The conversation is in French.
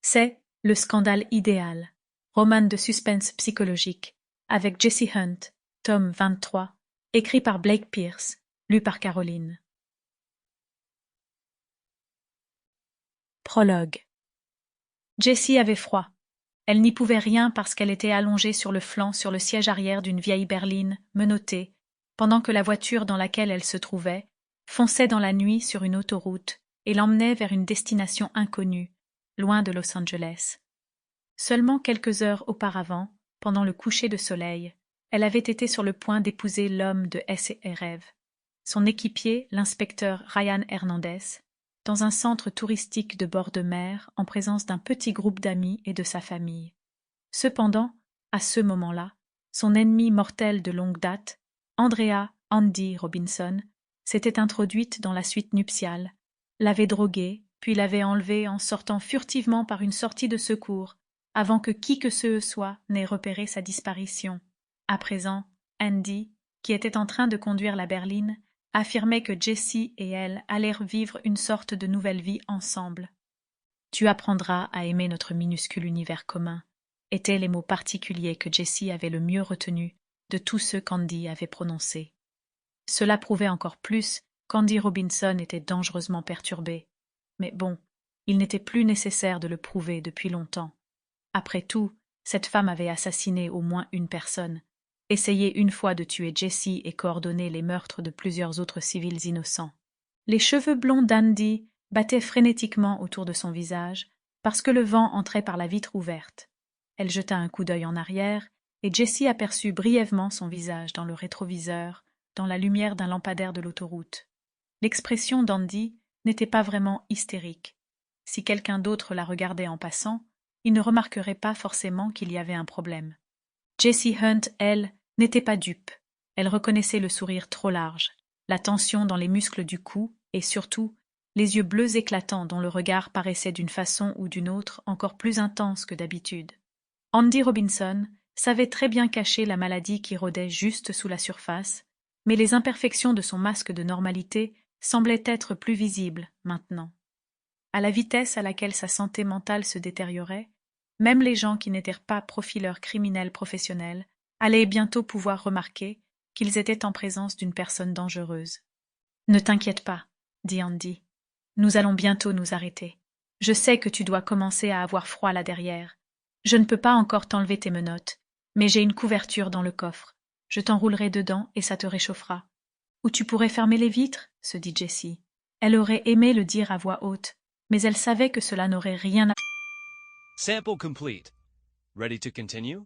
C'est Le scandale idéal, roman de suspense psychologique, avec Jessie Hunt, tome 23, écrit par Blake Pierce, lu par Caroline. Prologue. Jessie avait froid. Elle n'y pouvait rien parce qu'elle était allongée sur le flanc sur le siège arrière d'une vieille berline, menottée, pendant que la voiture dans laquelle elle se trouvait fonçait dans la nuit sur une autoroute et l'emmenait vers une destination inconnue, loin de Los Angeles. Seulement quelques heures auparavant, pendant le coucher de soleil, elle avait été sur le point d'épouser l'homme de ses rêves, son équipier, l'inspecteur Ryan Hernandez, dans un centre touristique de bord de mer en présence d'un petit groupe d'amis et de sa famille. Cependant, à ce moment-là, son ennemie mortelle de longue date, Andrea Andy Robinson, s'était introduite dans la suite nuptiale, l'avait droguée, puis l'avait enlevée en sortant furtivement par une sortie de secours, avant que qui que ce soit n'ait repéré sa disparition. À présent, Andy, qui était en train de conduire la berline, affirmait que Jessie et elle allèrent vivre une sorte de nouvelle vie ensemble. « Tu apprendras à aimer notre minuscule univers commun », étaient les mots particuliers que Jessie avait le mieux retenus de tous ceux qu'Andy avait prononcés. Cela prouvait encore plus qu'Andy Robinson était dangereusement perturbé. Mais bon, il n'était plus nécessaire de le prouver depuis longtemps. Après tout, cette femme avait assassiné au moins une personne, essayé une fois de tuer Jessie et coordonné les meurtres de plusieurs autres civils innocents. Les cheveux blonds d'Andy battaient frénétiquement autour de son visage parce que le vent entrait par la vitre ouverte. Elle jeta un coup d'œil en arrière et Jessie aperçut brièvement son visage dans le rétroviseur, dans la lumière d'un lampadaire de l'autoroute. L'expression d'Andy n'était pas vraiment hystérique. Si quelqu'un d'autre la regardait en passant, il ne remarquerait pas forcément qu'il y avait un problème. Jessie Hunt, elle, n'était pas dupe. Elle reconnaissait le sourire trop large, la tension dans les muscles du cou et surtout les yeux bleus éclatants dont le regard paraissait d'une façon ou d'une autre encore plus intense que d'habitude. Andy Robinson savait très bien cacher la maladie qui rôdait juste sous la surface, mais les imperfections de son masque de normalité semblaient être plus visibles maintenant. À la vitesse à laquelle sa santé mentale se détériorait, même les gens qui n'étaient pas profileurs criminels professionnels allaient bientôt pouvoir remarquer qu'ils étaient en présence d'une personne dangereuse. « Ne t'inquiète pas, » dit Andy. « Nous allons bientôt nous arrêter. Je sais que tu dois commencer à avoir froid là derrière. Je ne peux pas encore t'enlever tes menottes, mais j'ai une couverture dans le coffre. Je t'enroulerai dedans et ça te réchauffera. Ou tu pourrais fermer les vitres, se dit Jessie. Elle aurait aimé le dire à voix haute, mais elle savait que cela n'aurait rien à... Sample complete. Ready to continue?